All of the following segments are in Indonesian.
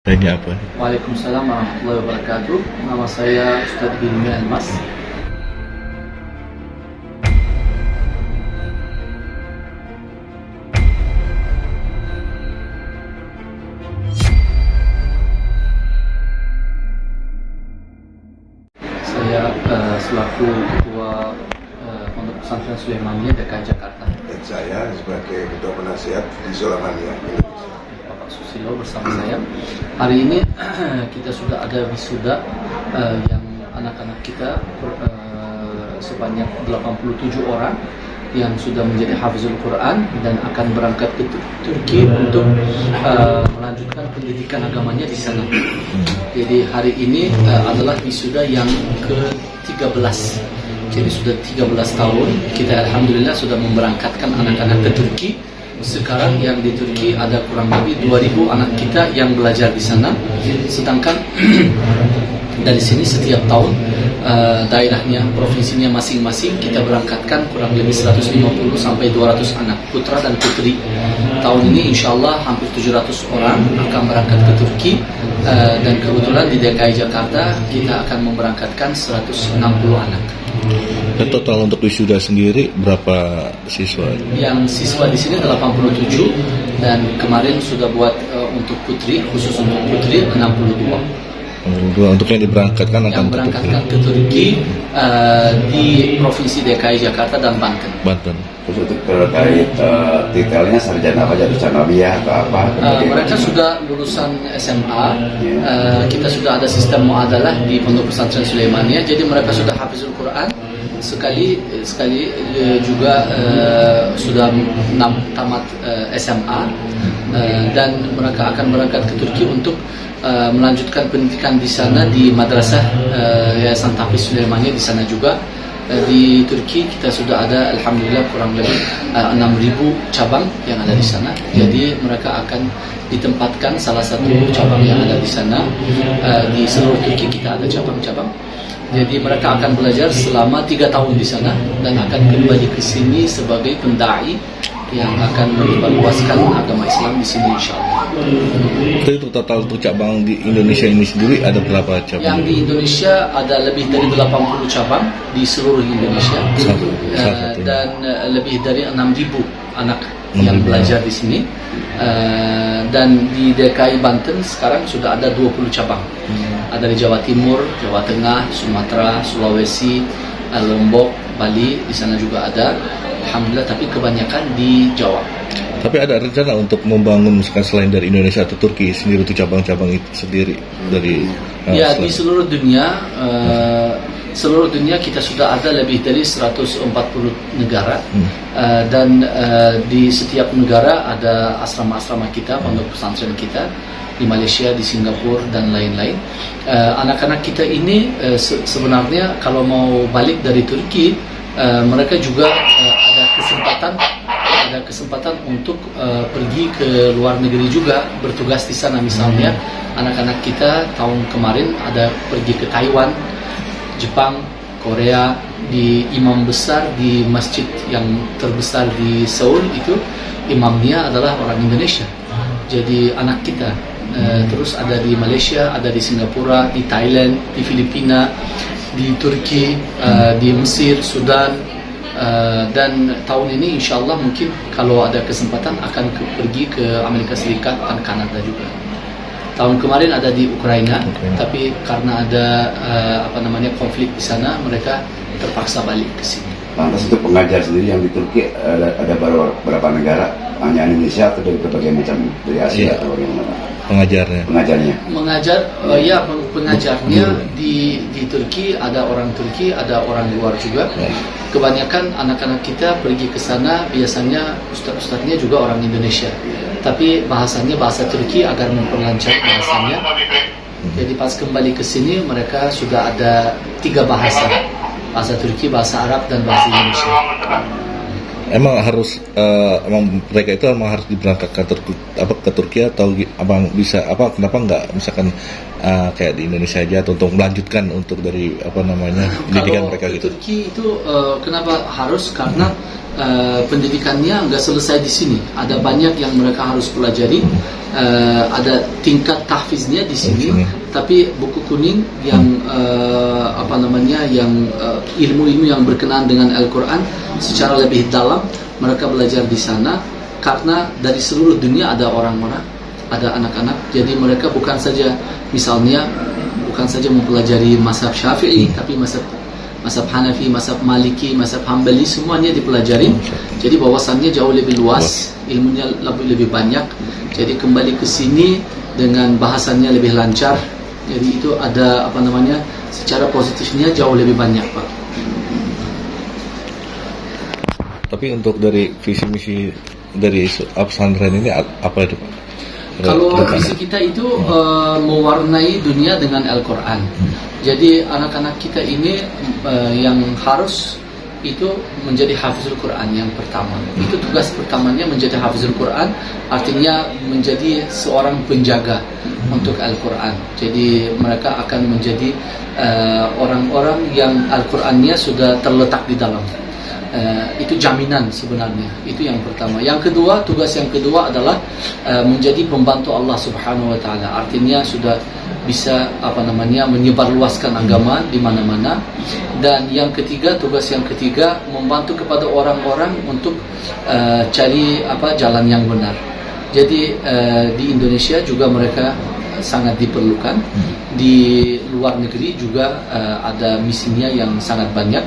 Tanya apa? Waalaikumsalam warahmatullahi wabarakatuh. Nama saya Ustadz Hilmi Almas. Saya selaku Ketua Pondok Pesantren Sulaimaniyah DKI Jakarta. Dan saya sebagai Ketua Penasihat di Sulaimaniyah Indonesia. Bapak Susilo bersama saya. Hari ini kita sudah ada wisuda yang anak-anak kita sebanyak 87 orang yang sudah menjadi hafizul Quran dan akan berangkat ke Turki untuk melanjutkan pendidikan agamanya di sana. Jadi hari ini adalah wisuda yang ke-13. Jadi sudah 13 tahun kita alhamdulillah sudah memberangkatkan anak-anak ke Turki. Sekarang yang di Turki ada kurang lebih 2000 anak kita yang belajar di sana. Sedangkan dari sini setiap tahun daerahnya, provinsinya masing-masing kita berangkatkan kurang lebih 150 sampai 200 anak putra dan putri. Tahun ini insya Allah hampir 700 orang akan berangkat ke Turki, dan kebetulan di DKI Jakarta kita akan memberangkatkan 160 anak. Dan total untuk wisuda sendiri berapa siswa? Yang siswa di sini 87 dan kemarin sudah buat untuk putri, khusus untuk putri 62. Untuk yang diberangkatkan akan Yang berangkatkan ke Turki di Provinsi DKI Jakarta dan Banten. Banten. Terus untuk terkait detailnya sarjana apa, jadi sanawiyah atau apa? Mereka sudah lulusan SMA. Kita sudah ada sistem muadalah di Pondok Pesantren Sulaimaniyah. Jadi mereka sudah hafizul Quran. Sekali juga sudah tamat SMA, dan mereka akan berangkat ke Turki untuk melanjutkan pendidikan di sana di madrasah Yayasan Tahfiz Sulaimaniyah di sana juga. Di Turki kita sudah ada alhamdulillah kurang lebih 6.000 cabang yang ada di sana. Jadi mereka akan ditempatkan salah satu cabang yang ada di sana. Di seluruh Turki kita ada cabang-cabang. Jadi mereka akan belajar selama 3 tahun di sana dan akan kembali ke sini sebagai pendai yang akan menyebarluaskan agama Islam di sini insyaallah. Itu total untuk cabang di Indonesia ini sendiri ada berapa cabang? Yang di Indonesia ada lebih dari 80 cabang di seluruh Indonesia. Dan lebih dari 6.000 anak yang belajar di sini. Dan di DKI Banten sekarang sudah ada 20 cabang. Ada di Jawa Timur, Jawa Tengah, Sumatera, Sulawesi, Lombok, Bali, di sana juga ada. Alhamdulillah, tapi kebanyakan di Jawa. Tapi ada rencana untuk membangun misalkan selain dari Indonesia atau Turki sendiri itu cabang-cabang itu sendiri dari ya di seluruh dunia. Seluruh dunia kita sudah ada lebih dari 140 negara. Dan di setiap negara ada asrama-asrama kita, pondok pesantren kita di Malaysia, di Singapura dan lain-lain. Anak-anak kita ini sebenarnya kalau mau balik dari Turki, mereka juga ada kesempatan untuk pergi ke luar negeri juga, bertugas di sana. Misalnya anak-anak kita tahun kemarin ada pergi ke Taiwan, Jepang, Korea. Di imam besar di masjid yang terbesar di Seoul itu imamnya adalah orang Indonesia. Jadi anak kita. Terus ada di Malaysia, ada di Singapura, di Thailand, di Filipina, di Turki, di Mesir, Sudan. Dan tahun ini insya Allah mungkin kalau ada kesempatan akan pergi ke Amerika Serikat dan Kanada juga. Tahun kemarin ada di Ukraina, tapi karena ada konflik di sana, mereka terpaksa balik ke sini. Lantas untuk pengajar sendiri yang di Turki ada berapa negara? Hanya Indonesia atau dari berbagai macam, dari Asia atau bagaimana? Pengajarnya? Pengajarnya di Turki ada orang Turki, ada orang luar juga. Kebanyakan anak-anak kita pergi ke sana biasanya ustaz-ustaznya juga orang Indonesia, tapi bahasanya bahasa Turki agar memperlancar bahasanya. Jadi pas kembali ke sini mereka sudah ada 3 bahasa Turki, bahasa Arab dan bahasa Indonesia. Emang harus mereka itu emang harus diberangkatkan ke Turki atau kenapa nggak misalkan kayak di Indonesia aja atau untuk melanjutkan untuk dari pendidikan mereka gitu? Turki itu kenapa harus? Karena pendidikannya nggak selesai di sini. Ada banyak yang mereka harus pelajari ada tingkat tahfiznya di sini, tapi buku kuning yang ilmu-ilmu yang berkenaan dengan Al-Quran secara lebih dalam mereka belajar di sana, karena dari seluruh dunia ada orang-orang, ada anak-anak. Jadi mereka bukan saja mempelajari mazhab Syafi'i, tapi mazhab Hanafi, mazhab Maliki, mazhab Hambali, semuanya dipelajari. Jadi bahwasannya jauh lebih luas, ilmunya lebih banyak. Jadi kembali ke sini dengan bahasanya lebih lancar. Jadi itu ada secara positifnya jauh lebih banyak, Pak. Tapi untuk dari visi misi dari pesantren ini apa itu, Pak? Kalau visi kita itu mewarnai dunia dengan Al-Quran. Jadi anak-anak kita ini yang harus itu menjadi hafizul Quran yang pertama. Itu tugas pertamanya, menjadi hafizul Quran, artinya menjadi seorang penjaga untuk Al-Quran. Jadi mereka akan menjadi orang-orang yang Al-Qurannya sudah terletak di dalam. Itu jaminan sebenarnya. Itu yang pertama. Yang kedua, tugas yang kedua adalah menjadi pembantu Allah Subhanahu wa taala. Artinya sudah bisa menyebarluaskan agama di mana-mana. Dan yang ketiga, tugas yang ketiga, membantu kepada orang-orang untuk cari jalan yang benar. Jadi di Indonesia juga mereka sangat diperlukan. Di luar negeri juga ada misinya yang sangat banyak.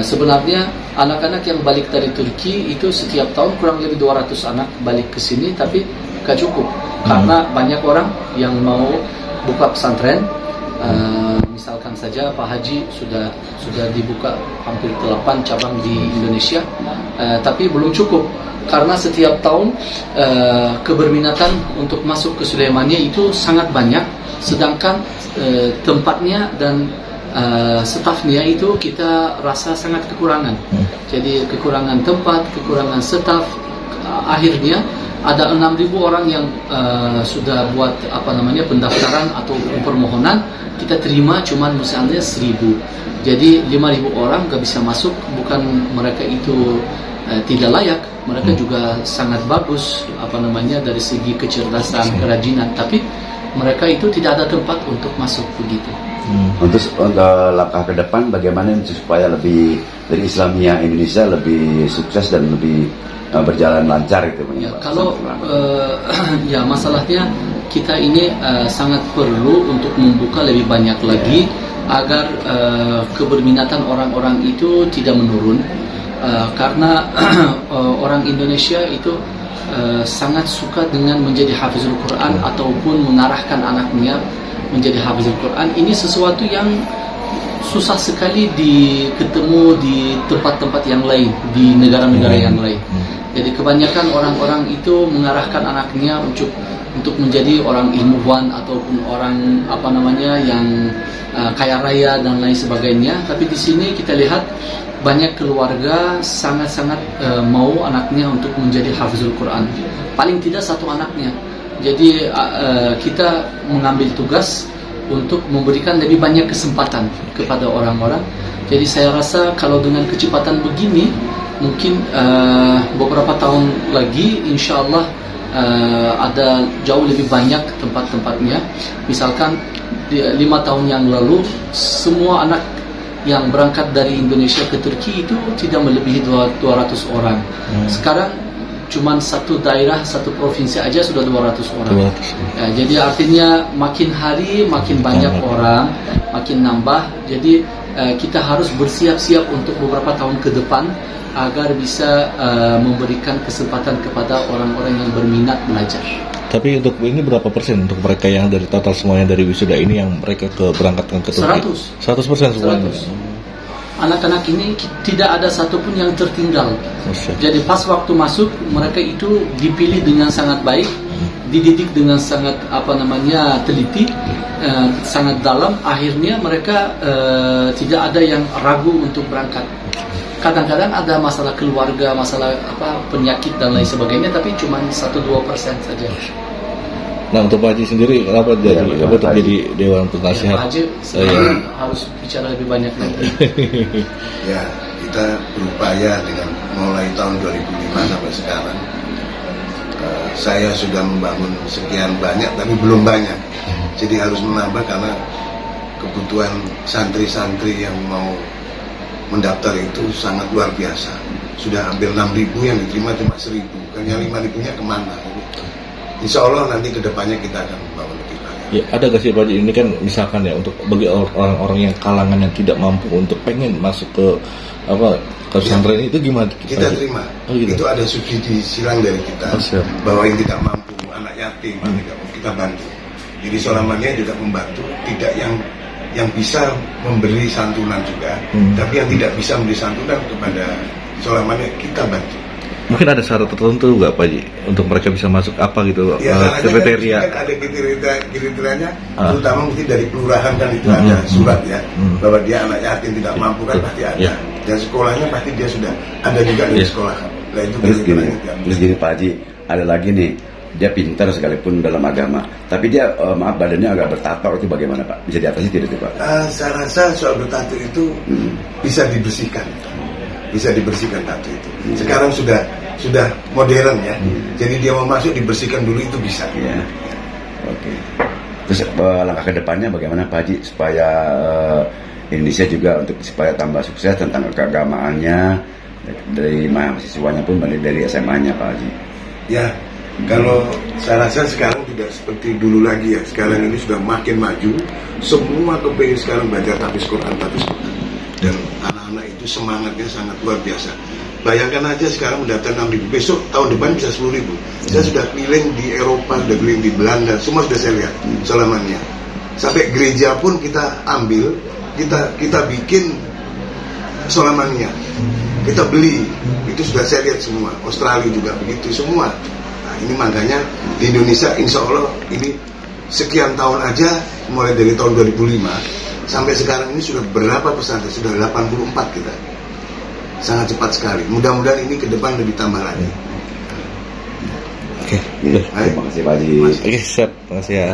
Sebenarnya anak-anak yang balik dari Turki itu setiap tahun kurang lebih 200 anak balik ke sini, tapi gak cukup karena banyak orang yang mau buka pesantren. Misalkan saja Pak Haji sudah dibuka hampir 8 cabang di Indonesia, tapi belum cukup karena setiap tahun keberminatan untuk masuk ke Sulaimania itu sangat banyak, sedangkan tempatnya dan stafnya itu kita rasa sangat kekurangan. Jadi kekurangan tempat, kekurangan staf. Akhirnya ada 6.000 orang yang sudah buat pendaftaran atau permohonan, kita terima cuman misalnya 1.000. Jadi 5.000 orang gak bisa masuk. Bukan mereka itu tidak layak, mereka juga sangat bagus dari segi kecerdasan, kerajinan, tapi mereka itu tidak ada tempat untuk masuk begitu. Untuk langkah ke depan bagaimana supaya lebih dari Islamia Indonesia lebih sukses dan lebih berjalan lancar itu? Ya, kalau masalahnya kita ini sangat perlu untuk membuka lebih banyak lagi agar keberminatan orang-orang itu tidak menurun, karena orang Indonesia itu sangat suka dengan menjadi hafizul Quran ataupun mengarahkan anaknya menjadi hafizul Quran. Ini sesuatu yang susah sekali ketemu di tempat-tempat yang lain, di negara-negara yang lain. Jadi kebanyakan orang-orang itu mengarahkan anaknya untuk menjadi orang ilmuwan ataupun orang yang kaya raya dan lain sebagainya. Tapi di sini kita lihat banyak keluarga sangat-sangat mau anaknya untuk menjadi hafizul Quran, paling tidak satu anaknya. Jadi kita mengambil tugas untuk memberikan lebih banyak kesempatan kepada orang-orang. Jadi saya rasa kalau dengan kecepatan begini, mungkin beberapa tahun lagi insya Allah ada jauh lebih banyak tempat-tempatnya. Misalkan 5 tahun yang lalu semua anak yang berangkat dari Indonesia ke Turki itu tidak melebihi 200 orang. Sekarang cuman satu daerah, satu provinsi aja sudah 200 orang. Ya, jadi artinya makin hari makin banyak orang, makin nambah. Jadi kita harus bersiap-siap untuk beberapa tahun ke depan agar bisa memberikan kesempatan kepada orang-orang yang berminat belajar. Tapi untuk ini berapa persen untuk mereka yang dari total semuanya dari wisuda ini yang mereka berangkatkan ke Turki? 100% semuanya. 100%. Anak-anak ini tidak ada satupun yang tertinggal. Jadi pas waktu masuk mereka itu dipilih dengan sangat baik, dididik dengan sangat teliti, sangat dalam. Akhirnya mereka tidak ada yang ragu untuk berangkat. Kadang-kadang ada masalah keluarga, masalah penyakit dan lain sebagainya, tapi cuma 1-2% saja. Nah, untuk Pak Haji sendiri kenapa jadi Dewan Penasihat? Pak Haji harus bicara lebih banyak lagi. Ya, kita berupaya dengan mulai tahun 2005 sampai sekarang saya sudah membangun sekian banyak tapi belum banyak, jadi harus menambah karena kebutuhan santri-santri yang mau mendaftar itu sangat luar biasa. Sudah hampir 6.000, yang diterima cuma 1.000, kan yang 5.000-nya kemana? Insya Allah nanti kedepannya kita akan membangun lebih banyak. Ya, ada gak sih Pak Haji, ini kan misalkan ya, untuk bagi orang-orang yang kalangan yang tidak mampu untuk pengen masuk ke ke pesantren itu gimana? Kita terima. Gitu. Itu ada subsidi silang dari kita, bahwa yang tidak mampu, anak yatim, kita bantu. Jadi Solamannya juga membantu, tidak yang bisa memberi santunan juga, tapi yang tidak bisa memberi santunan kepada Solamannya kita bantu. Mungkin ada syarat tertentu nggak Pak Haji untuk mereka bisa masuk apa gitu, kriteria? Kan ada kriterianya, terutama mungkin dari kelurahan kan itu ada surat ya, bahwa dia anak yatim tidak mampu kan pasti ada. Dan sekolahnya pasti dia sudah ada juga di sekolah. Nah, itu terus gini Pak Haji, ada lagi nih, dia pintar sekalipun dalam agama, tapi dia maaf badannya agak bertato, itu bagaimana Pak? Bisa diatasi tidak itu Pak? Saya rasa soal bertato itu bisa dibersihkan. Bisa dibersihkan tato itu. Sekarang sudah modern ya. Jadi dia mau masuk dibersihkan dulu itu bisa. Ya. Oke. Terus langkah ke depannya bagaimana Pak Haji supaya Indonesia juga supaya tambah sukses tentang keagamaannya dari mahasiswanya pun dari SMA-nya Pak Haji. Ya, kalau saya rasa sekarang tidak seperti dulu lagi ya. Sekarang ini sudah makin maju. Semua kepingin sekarang baca tahfiz Quran. Dan anak-anak itu semangatnya sangat luar biasa. Bayangkan aja sekarang udah 6.000, besok tahun depan bisa 10.000. Saya sudah keliling di Eropa, sudah keliling di Belanda, semua sudah saya lihat Solamannya. Sampai gereja pun kita ambil, kita bikin Solamannya, kita beli, itu sudah saya lihat semua. Australia juga begitu semua. Nah, ini makanya di Indonesia insya Allah ini sekian tahun aja, mulai dari tahun 2005 sampai sekarang ini sudah berapa pesantren? Sudah 84 kita. Sangat cepat sekali. Mudah-mudahan ini ke depan lebih tambah lagi. Oke. Terima kasih Pak Haji. Oke, siap. Terima kasih ya.